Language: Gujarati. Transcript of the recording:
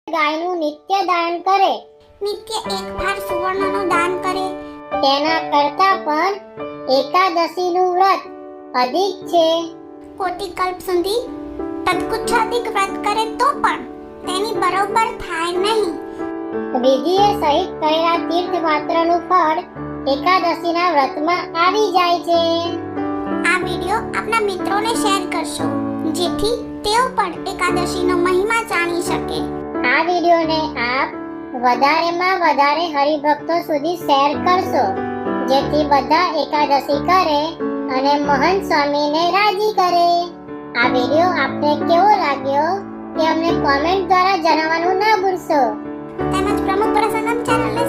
ગાયનું નિત્ય દાન કરે, નિત્ય એક ભાર સુવર્ણનું દાન કરે, તેના કરતા પણ એકાદશીનું વ્રત અધિક છે. કોટી કલ્પ સુધી તત્કુચ્છાધિક વ્રત કરે તો પણ તેની બરોબર થાય નહીં. વિધિએ સહિત કરેલા તીર્થ માત્રનું ફળ એકાદશીના વ્રતમાં આવી જાય છે. આ વિડિયો આપના મિત્રોને શેર કરશો જેથી તેઓ પણ એકાદશીનો મહિમા જાણી શકે. આ વિડિયોને આપ વધારેમાં વધારે હરિભક્તો સુધી શેર કરશો જેથી બધા એકાદશી કરે અને મહંત સ્વામીને રાજી કરે. આ વિડિયો આપને કેવો લાગ્યો તે અમને કોમેન્ટ દ્વારા જણાવવાનું ના ભૂલશો. તેમજ પ્રમુખ પ્રસન્નમ ચેનલને